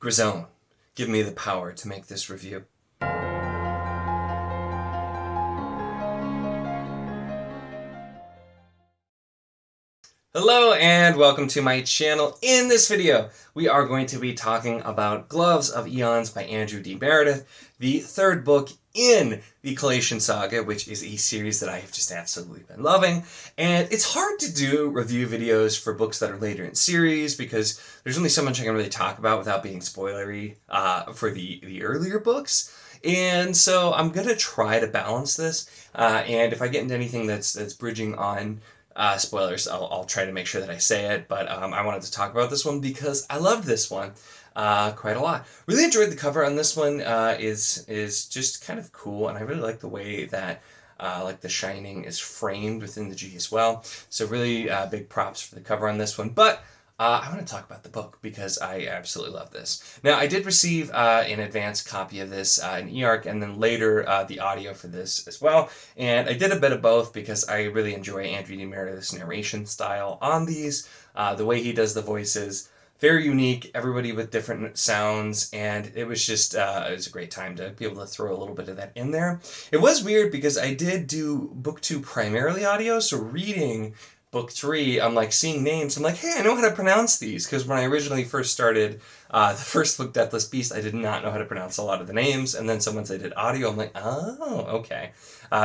Grizone, give me the power to make this review. Hello and welcome to my channel. In this video, we are going to be talking about Gloves of Eons by Andrew D. Meredith, the third book in the Kallatian Saga, which is a series that I have just absolutely been loving. And it's hard to do review videos for books that are later in series because there's only so much I can really talk about without being spoilery for the earlier books. And so I'm going to try to balance this. And if I get into anything that's bridging on spoilers, I'll try to make sure that I say it, but I wanted to talk about this one because I loved this one quite a lot. Really enjoyed the cover on this one. Is just kind of cool, and I really like the way that like the Shining is framed within the G as well. So really big props for the cover on this one. But I want to talk about the book because I absolutely love this. Now, I did receive an advanced copy of this in eARC and then later the audio for this as well. And I did a bit of both because I really enjoy Andrew D. Meredith's narration style on these. The way he does the voices, very unique, everybody with different sounds, and it was just, it was a great time to be able to throw a little bit of that in there. It was weird because I did do book 2 primarily audio, so reading book 3, I'm like seeing names. I'm like, hey, I know how to pronounce these. Because when I originally first started the first book, Deathless Beast, I did not know how to pronounce a lot of the names. And then so once I did audio, I'm like, oh, okay.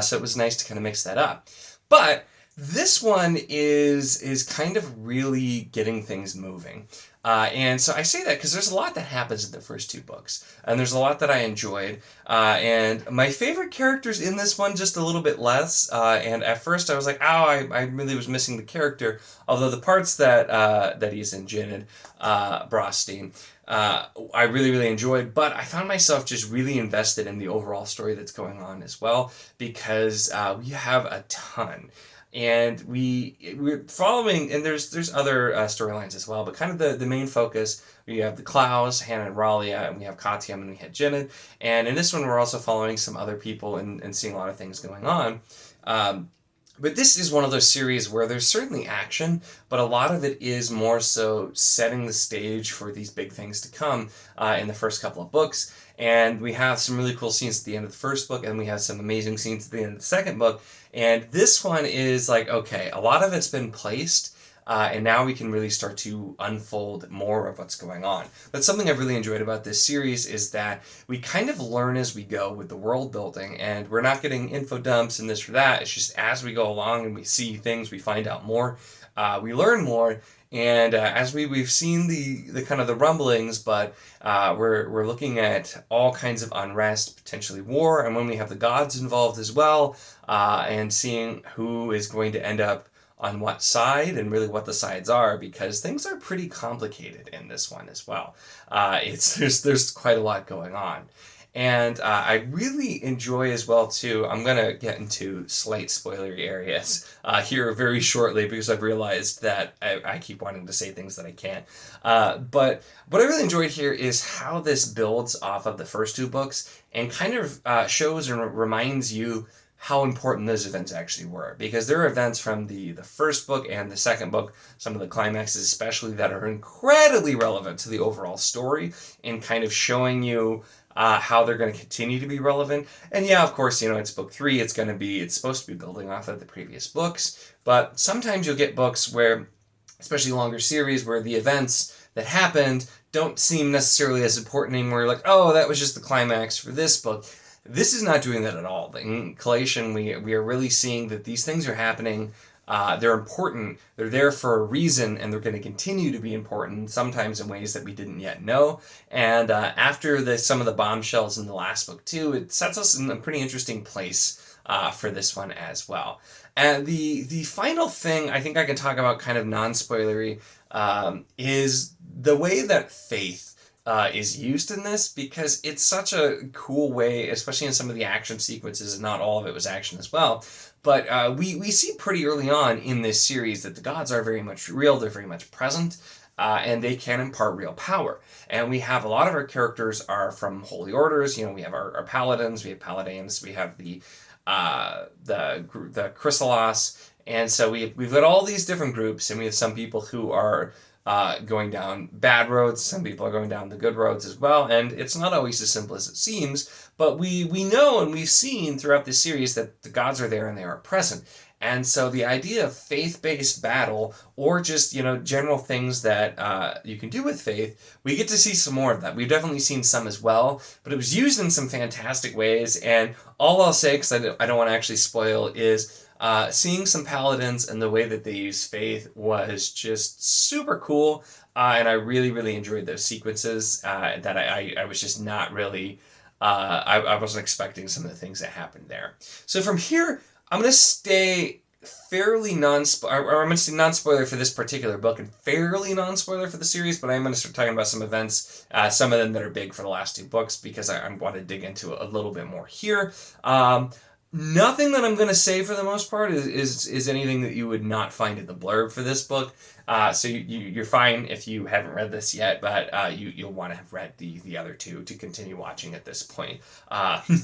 So it was nice to kind of mix that up. But this one is kind of really getting things moving. And so I say that because there's a lot that happens in the first 2 books. And there's a lot that I enjoyed. And my favorite characters in this one, just a little bit less. And at first I was like, oh, I really was missing the character. Although the parts that he's in, Janet Brostein, I really, really enjoyed. But I found myself just really invested in the overall story that's going on as well. Because we have a ton. And we're following, and there's other storylines as well, but kind of the main focus, we have the Klaus, Hannah and Ralia, and we have Katiam, and we had Janet. And in this one, we're also following some other people and seeing a lot of things going on. But this is one of those series where there's certainly action, but a lot of it is more so setting the stage for these big things to come in the first couple of books. And we have some really cool scenes at the end of the first book, and we have some amazing scenes at the end of the second book. And this one is like, okay, a lot of it's been placed, and now we can really start to unfold more of what's going on. But something I've really enjoyed about this series is that we kind of learn as we go with the world building, and we're not getting info dumps and this or that. It's just as we go along and we see things, we find out more, we learn more. And as we've seen the kind of the rumblings, but we're looking at all kinds of unrest, potentially war, and when we have the gods involved as well, and seeing who is going to end up on what side and really what the sides are, because things are pretty complicated in this one as well. There's quite a lot going on. And I really enjoy as well, too, I'm going to get into slight spoilery areas here very shortly because I've realized that I keep wanting to say things that I can't. But what I really enjoyed here is how this builds off of the first 2 books and kind of shows and reminds you how important those events actually were. Because there are events from the first book and the second book, some of the climaxes especially, that are incredibly relevant to the overall story and kind of showing you how they're going to continue to be relevant. And yeah, of course, you know, it's book 3, it's supposed to be building off of the previous books, but sometimes you'll get books where, especially longer series, where the events that happened don't seem necessarily as important anymore. You're like, oh, that was just the climax for this book. This is not doing that at all. In Kallatian, we are really seeing that these things are happening. They're important, they're there for a reason, and they're going to continue to be important, sometimes in ways that we didn't yet know. And after some of the bombshells in the last book too, it sets us in a pretty interesting place for this one as well. And the final thing I think I can talk about kind of non-spoilery is the way that faith is used in this, because it's such a cool way, especially in some of the action sequences, and not all of it was action as well. But we see pretty early on in this series that the gods are very much real, they're very much present, and they can impart real power. And we have a lot of our characters are from holy orders. You know, we have our paladins, we have paladins, we have the chrysalos, and so we've got all these different groups, and we have some people who are going down bad roads. Some people are going down the good roads as well. And it's not always as simple as it seems. But we know and we've seen throughout this series that the gods are there and they are present. And so the idea of faith-based battle, or just, general things that you can do with faith, we get to see some more of that. We've definitely seen some as well, but it was used in some fantastic ways. And all I'll say, because I don't want to actually spoil, is seeing some paladins and the way that they use faith was just super cool. And I really, really enjoyed those sequences that I was just not really... I wasn't expecting some of the things that happened there. So from here, I'm going to stay fairly I'm going to say non-spoiler for this particular book and fairly non-spoiler for the series, but I'm going to start talking about some events, some of them that are big for the last two books, because I want to dig into a little bit more here. Nothing that I'm going to say for the most part is anything that you would not find in the blurb for this book. So you're fine if you haven't read this yet, but you'll want to have read the other two to continue watching at this point.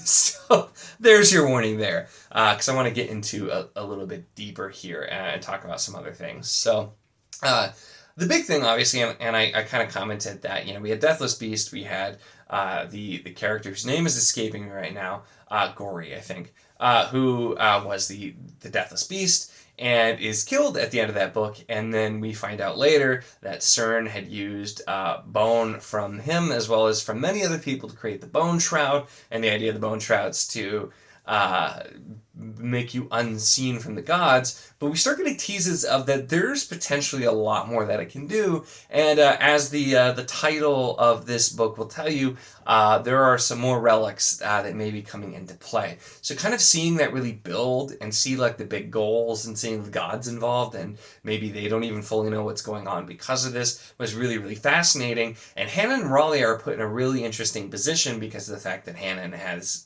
So there's your warning there, because I want to get into a little bit deeper here and talk about some other things. So the big thing, obviously, and I kind of commented that, we had Deathless Beast, we had the character whose name is escaping me right now, Gory, I think, who was the Deathless Beast, and is killed at the end of that book. And then we find out later that CERN had used bone from him as well as from many other people to create the Bone Shroud, and the idea of the Bone Shroud's to make you unseen from the gods. But we start getting teases of that there's potentially a lot more that it can do, and as the title of this book will tell you, there are some more relics that may be coming into play. So kind of seeing that really build and see like the big goals and seeing the gods involved, and maybe they don't even fully know what's going on because of this, was really, really fascinating. And Hannon and Raleigh are put in a really interesting position because of the fact that Hannon has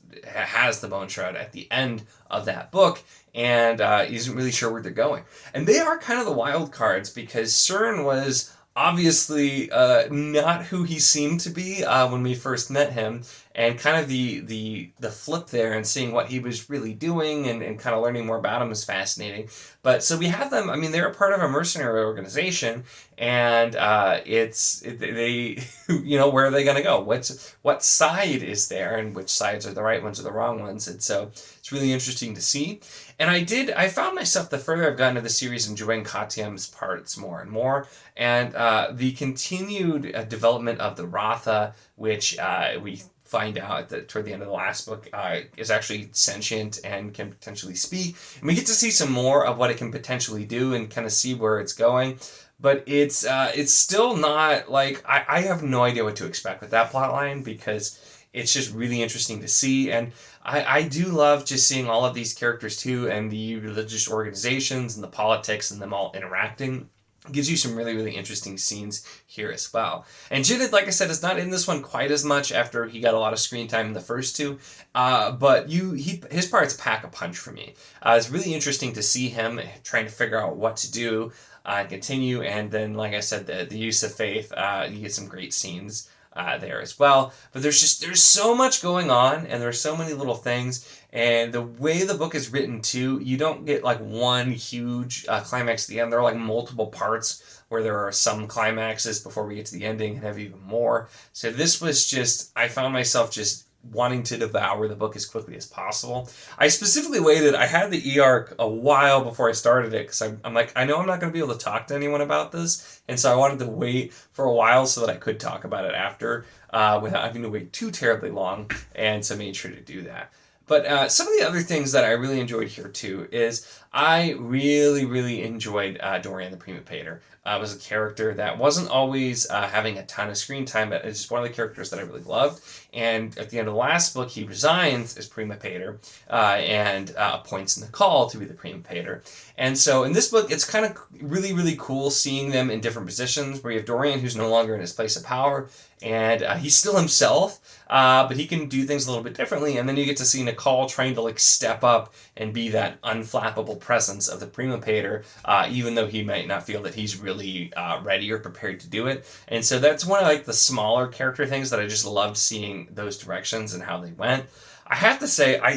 the Bone Shroud at the end of that book, and isn't really sure where they're going. And they are kind of the wild cards, because CERN was obviously not who he seemed to be when we first met him, and kind of the flip there and seeing what he was really doing and kind of learning more about him was fascinating. But so we have them, they're a part of a mercenary organization, and they where are they going to go? What side is there, and which sides are the right ones or the wrong ones? And so it's really interesting to see. And I found myself, the further I've gotten into the series, enjoying Katiem's parts more and more, and the continued development of the Ratha, which we find out that toward the end of the last book is actually sentient and can potentially speak. And we get to see some more of what it can potentially do and kind of see where it's going. But it's still not like, I have no idea what to expect with that plot line, because it's just really interesting to see. And I do love just seeing all of these characters too, and the religious organizations and the politics and them all interacting. It gives you some really, really interesting scenes here as well. And Jidid, like I said, is not in this one quite as much after he got a lot of screen time in the first two. But his parts pack a punch for me. It's really interesting to see him trying to figure out what to do and continue. And then, like I said, the use of faith, you get some great scenes there as well. But there's so much going on, and there's so many little things. And the way the book is written too, you don't get like one huge climax at the end. There are like multiple parts where there are some climaxes before we get to the ending, and have even more. So this was just, I found myself just wanting to devour the book as quickly as possible. I specifically waited. I had the e-arc a while before I started it, because I'm like, I know I'm not going to be able to talk to anyone about this, and so I wanted to wait for a while so that I could talk about it after, without having to wait too terribly long, and so I made sure to do that. But some of the other things that I really enjoyed here too is I really, really enjoyed Dorian the Prima Pater. Was a character that wasn't always having a ton of screen time, but it's just one of the characters that I really loved. And at the end of the last book, he resigns as Prima Pater and appoints Nicole to be the Prima Pater. And so in this book, it's kind of really, really cool seeing them in different positions, where you have Dorian, who's no longer in his place of power, and he's still himself, but he can do things a little bit differently. And then you get to see Nicole trying to like step up and be that unflappable presence of the Prima Pater, even though he might not feel that he's really ready or prepared to do it. And so that's one of like the smaller character things that I just loved seeing those directions and how they went. I have to say, I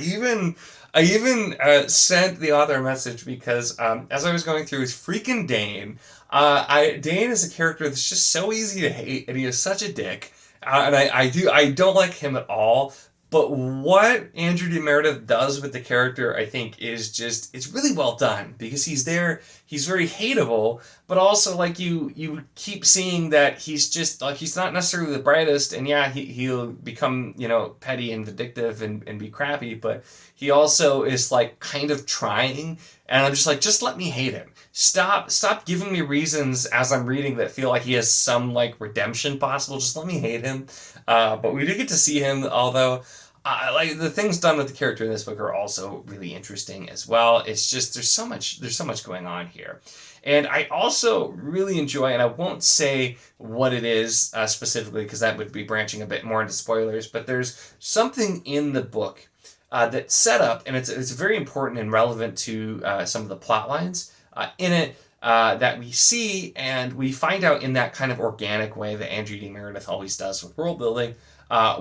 I even sent the author a message because as I was going through his freaking Dane, Dane is a character that's just so easy to hate, and he is such a dick. And I don't like him at all. But what Andrew D. Meredith does with the character, I think, is just, it's really well done because he's there, he's very hateable, but also like you keep seeing that he's just like, he's not necessarily the brightest, and yeah, he'll become, petty and vindictive and be crappy, but he also is like kind of trying, and I'm just like, just let me hate him. Stop giving me reasons as I'm reading that feel like he has some like redemption possible. Just let me hate him. But we do get to see him, although like the things done with the character in this book are also really interesting as well. It's just there's so much going on here, and I also really enjoy, and I won't say what it is specifically because that would be branching a bit more into spoilers. But there's something in the book that's set up, and it's very important and relevant to some of the plot lines in it. That we see and we find out in that kind of organic way that Andrew D. Meredith always does with world building,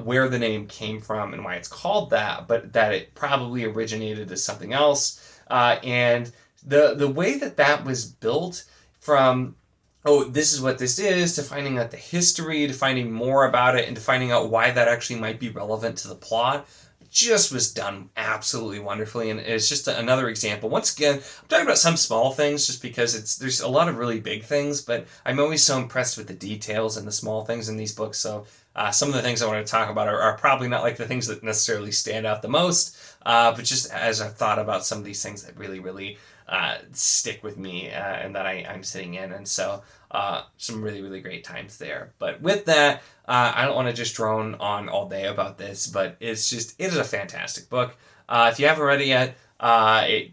where the name came from and why it's called that, but that it probably originated as something else. And the way that was built from, oh, this is what this is, to finding out the history, to finding more about it, and to finding out why that actually might be relevant to the plot, just was done absolutely wonderfully. And it's just another example. Once again, I'm talking about some small things just because there's a lot of really big things, but I'm always so impressed with the details and the small things in these books. So some of the things I want to talk about are probably not like the things that necessarily stand out the most, but just as I've thought about some of these things that really, really stick with me and that I'm sitting in. And so some really, really great times there. But with that, I don't want to just drone on all day about this, but it is a fantastic book. If you haven't read it yet,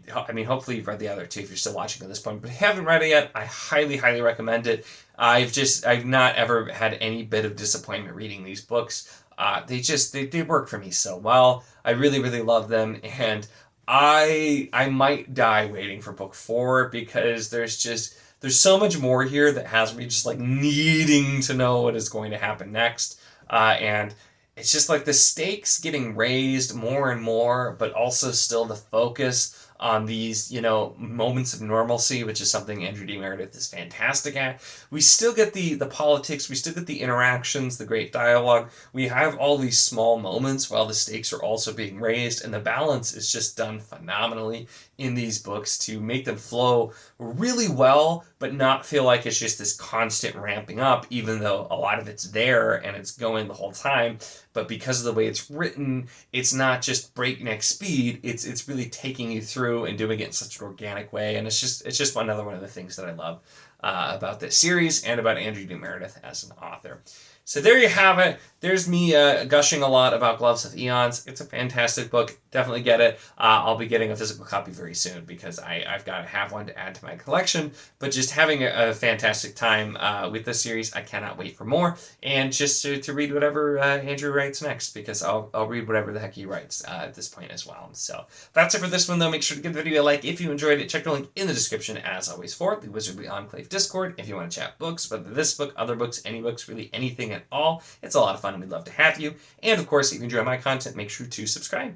hopefully you've read the other two if you're still watching at this point, but if you haven't read it yet, I highly, highly recommend it. I've not ever had any bit of disappointment reading these books. They work for me so well. I really, really love them, and I might die waiting for book 4 because there's so much more here that has me just like needing to know what is going to happen next. And it's just like the stakes getting raised more and more, but also still the focus on these, moments of normalcy, which is something Andrew D. Meredith is fantastic at. We still get the politics, we still get the interactions, the great dialogue. We have all these small moments while the stakes are also being raised, and the balance is just done phenomenally in these books to make them flow really well, but not feel like it's just this constant ramping up, even though a lot of it's there and it's going the whole time. But because of the way it's written, it's not just breakneck speed. It's really taking you through and doing it in such an organic way. And it's just another one of the things that I love about this series and about Andrew D. Meredith as an author. So there you have it. There's me gushing a lot about Gloves of Eons. It's a fantastic book. Definitely get it. I'll be getting a physical copy very soon because I've got to have one to add to my collection. But just having a fantastic time with this series. I cannot wait for more. And just to read whatever Andrew writes next, because I'll read whatever the heck he writes at this point as well. So that's it for this one, though. Make sure to give the video a like if you enjoyed it. Check the link in the description, as always, for the Wizardry Enclave Discord if you want to chat books, whether this book, other books, any books, really anything at all. It's a lot of fun and we'd love to have you. And of course, if you enjoy my content, make sure to subscribe.